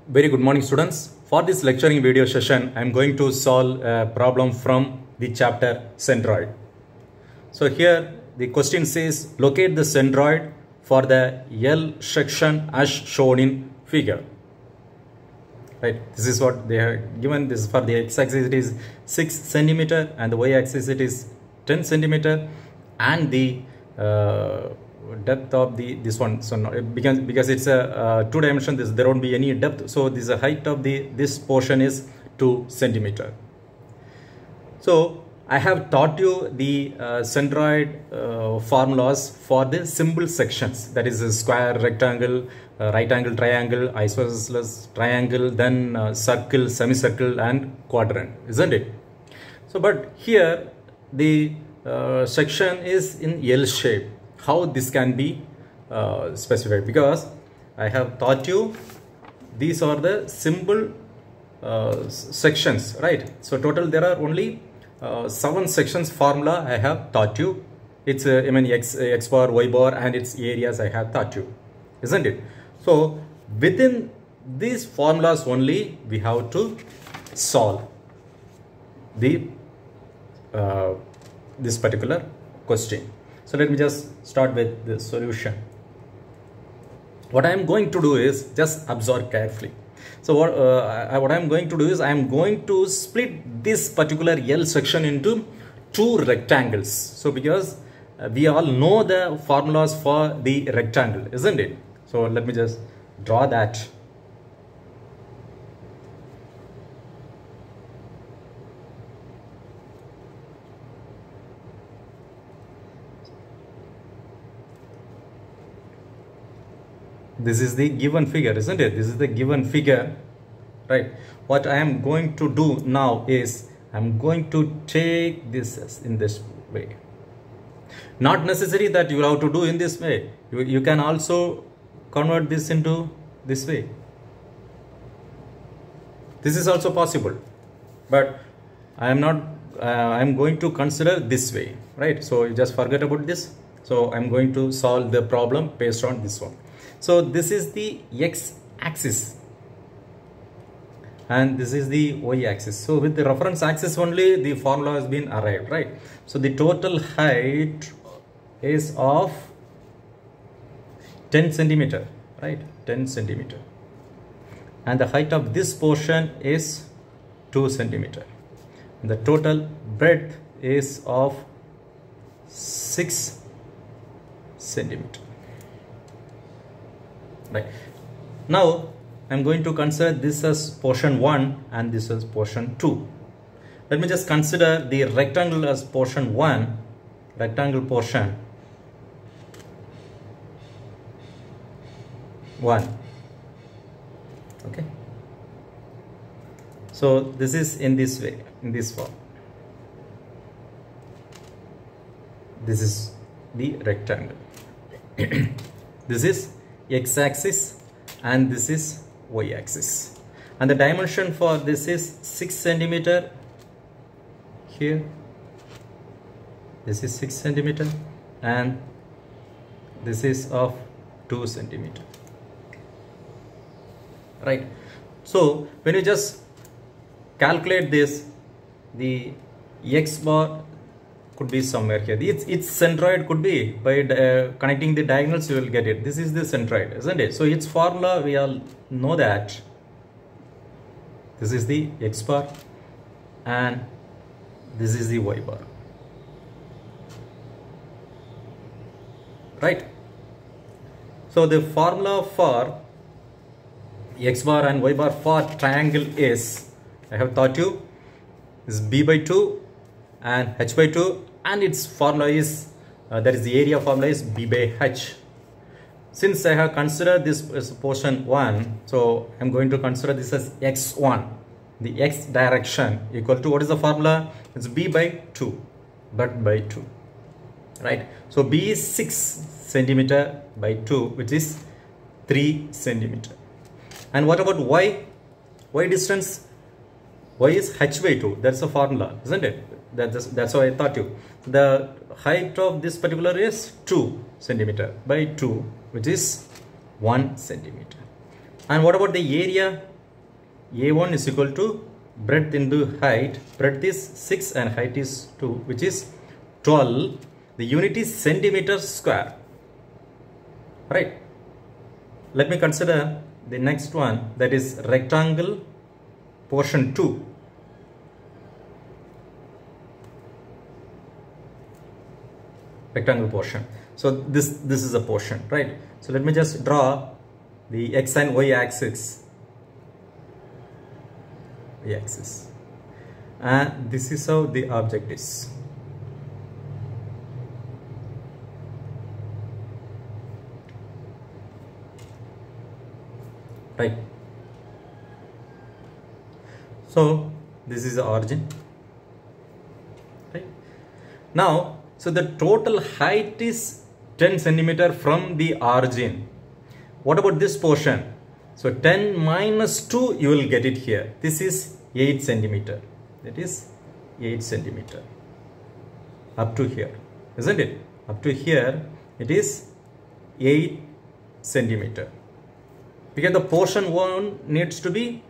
Very good morning, students. For this lecturing video session, I am going to solve a problem from the chapter centroid. So here the question says locate the centroid for the L section as shown in figure. Right, this is what they have given. This is for the x-axis it is 6 centimeter and the y-axis it is 10 centimeter, and the depth of this one, so no, because it's a two dimension, there won't be any depth, so this the height of this portion is 2 centimeter. So I have taught you the centroid formulas for the simple sections, that is a square, rectangle, right angle triangle, isosceles triangle, then circle, semicircle and quadrant, isn't it? So but here the section is in L shape. How this can be specified? Because I have taught you these are the simple sections, right? So total there are only 7 sections formula I have taught you. It's I mean x bar, y bar and its areas I have taught you, isn't it? So within these formulas only we have to solve the this particular question. So let me just start with the solution. What I am going to do is just observe carefully. So what I am going to do is I am going to split this particular L section into 2 rectangles. So because we all know the formulas for the rectangle, isn't it? So let me just draw that. This is the given figure, isn't it? This is the given figure, right? What I am going to do now is I am going to take this in this way. Not necessary that you have to do in this way. You can also convert this into this way. This is also possible, but I am not. I am going to consider this way, right? So you just forget about this. So I am going to solve the problem based on this one. So this is the x-axis and this is the y-axis. So with the reference axis only the formula has been arrived, right? So the total height is of 10 centimeter, right? 10 centimeter. And the height of this portion is 2 centimeter. And the total breadth is of 6 centimeter. Right. Now I am going to consider this as portion 1 and this as portion 2. Let me just consider the rectangle as portion 1, rectangle portion 1. Okay. So this is in this way, in this form. This is the rectangle. This is x-axis and this is y-axis, and the dimension for this is 6 centimeter here. This is 6 centimeter and this is of 2 centimeter, right? So when you just calculate this, the x bar could be somewhere here. Its centroid could be by connecting the diagonals, you will get it. This is the centroid, isn't it? So its formula we all know that this is the x bar and this is the y bar, right? So the formula for x bar and y bar for triangle is, I have taught you, is b by 2 and h by 2, and its formula is that is the area formula is b by h. Since I have considered this as portion 1, so I am going to consider this as x1, the x direction equal to, what is the formula? It's b by 2, but by 2, right? So b is 6 centimeter by 2, which is 3 centimeter. And what about y? Y distance, y is h by 2, that's the formula, isn't it? That's why I taught you. The height of this particular is 2 centimeter by 2, which is 1 centimeter. And what about the area? A1 is equal to breadth into height. Breadth is 6 and height is 2, which is 12. The unit is centimeter square. Right. Let me consider the next one, that is rectangle portion 2. Rectangle portion. So this is a portion, right? So let me just draw the x and y axis. And this is how the object is. Right. So this is the origin. Right. Now, so the total height is 10 centimeter from the origin. What about this portion? So 10 minus 2, you will get it here. This is 8 centimeter. That is 8 centimeter. Up to here, isn't it? Up to here, it is 8 centimeter. Because the portion 1 needs to be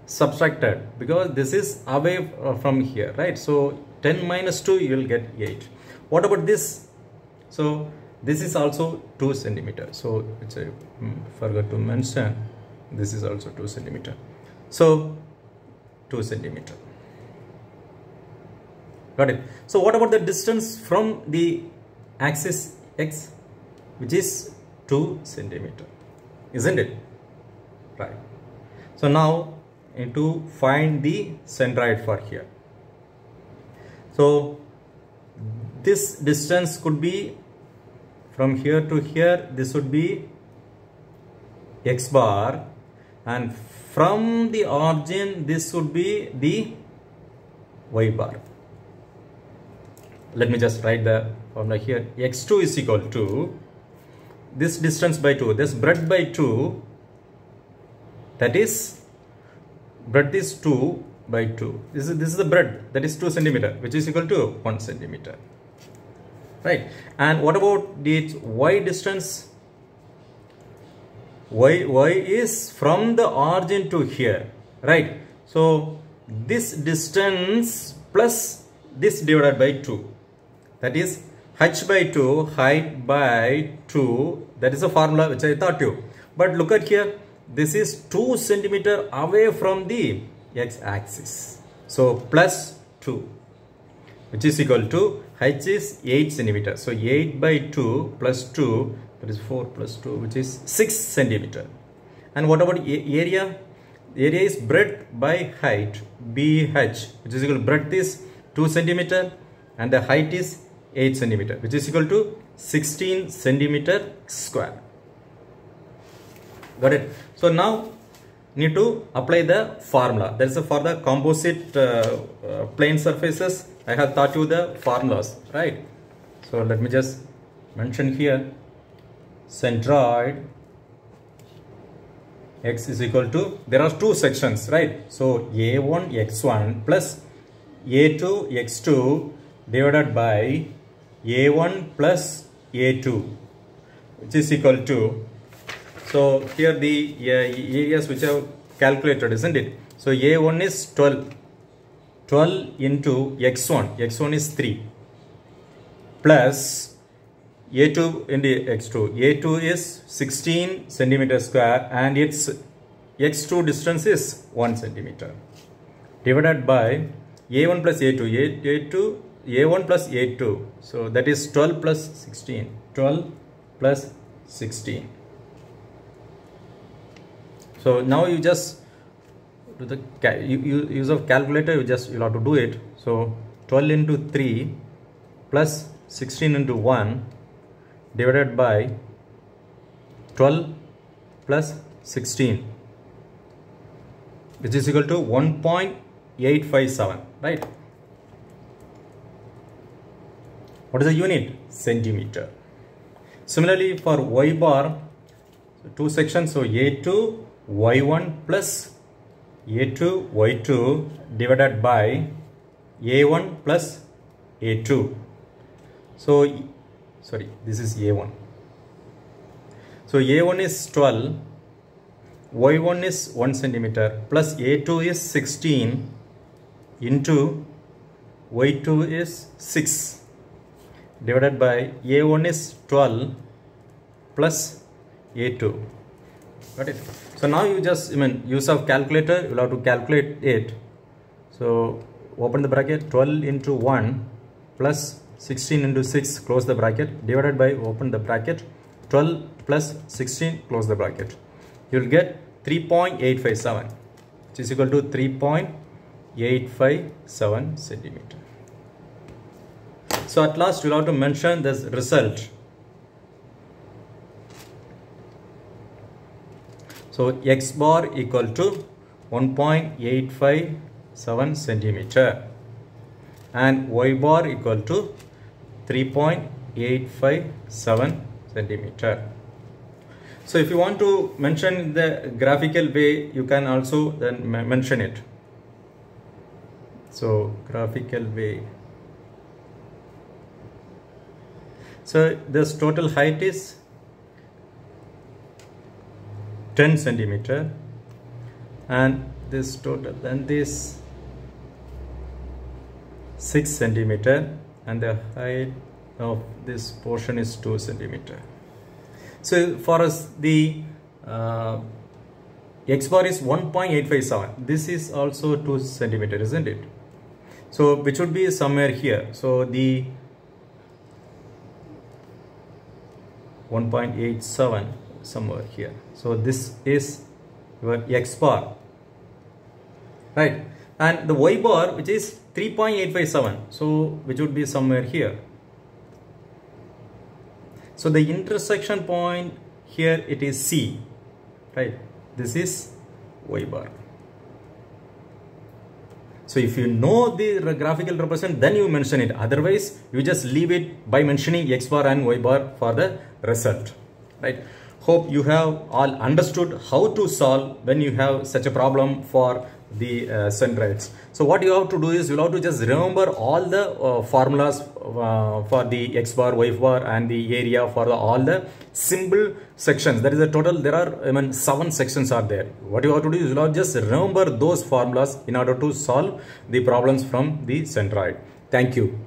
subtracted, because this is away from here, right? So 10 minus 2, you will get 8. What about this? So this is also 2 centimeter. So it's a forgot to mention, this is also 2 centimeter. So 2 centimeter. Got it? So what about the distance from the axis x, which is 2 centimeter, isn't it? Right. So now to find the centroid for here. So this distance could be from here to here. This would be x bar, and from the origin this would be the y bar. Let me just write the formula here. X2 is equal to this distance by 2, this breadth by 2, that is breadth is 2 by 2. This is the breadth, that is 2 centimeter, which is equal to 1 centimeter. Right. And what about the y distance? Y is from the origin to here, right? So this distance plus this divided by 2, that is h by 2, height by 2. That is a formula which I taught you. But look at here, this is 2 centimeter away from the x-axis. So plus 2, which is equal to h is 8 centimeter. So 8 by 2 plus 2, that is 4 plus 2, which is 6 centimeter. And what about area? Area is breadth by height, BH, which is equal to breadth is 2 centimeter and the height is 8 centimeter, which is equal to 16 centimeter square. Got it? So now need to apply the formula. That is for the composite plane surfaces. I have taught you the formulas, right? So let me just mention here. Centroid x is equal to, there are two sections, right? So a1 x1 plus a2 x2 divided by a1 plus a2, which is equal to, so here the areas which I have calculated, isn't it? So a1 is 12 into x1 is 3 plus a2 into x2. A2 is 16 centimeter square and its x2 distance is 1 centimeter, divided by a1 plus a2, a1 plus a2. So that is 12 plus 16. 12 plus 16. So now you just do the use of calculator. You'll have to do it. So 12 into 3 plus 16 into 1 divided by 12 plus 16, which is equal to 1.857, right? What is the unit? Centimeter. Similarly for y bar, so two sections, so a2 y1 plus a2 y2 divided by a1 plus a2. So sorry, this is a1. So a1 is 12 y1 is 1 centimeter plus a2 is 16 into y2 is 6 divided by a1 is 12 plus a2. Got it? So now you just, use of calculator, you will have to calculate it. So open the bracket, 12 into 1 plus 16 into 6, close the bracket, divided by, open the bracket, 12 plus 16, close the bracket. You will get 3.857, which is equal to 3.857 centimeter. So at last you will have to mention this result. So x bar equal to 1.857 centimeter and y bar equal to 3.857 centimeter. So if you want to mention in the graphical way, you can also then mention it. So graphical way. So this total height is 10 centimeter and this total, then this 6 centimeter and the height of this portion is 2 centimeter. So for us the x bar is 1.857. This is also 2 centimeter, isn't it? So which would be somewhere here. So the 1.87 somewhere here. So this is your x bar, right? And the y bar, which is 3.857, so which would be somewhere here. So the intersection point here, it is C, right? This is y bar. So if you know the graphical representation, then you mention it. Otherwise, you just leave it by mentioning x bar and y bar for the result, right? Hope you have all understood how to solve when you have such a problem for the centroids. So what you have to do is you have to just remember all the formulas for the x bar, y bar and the area for all the simple sections. That is a total, there are 7 sections are there. What you have to do is you have to just remember those formulas in order to solve the problems from the centroid. Thank you.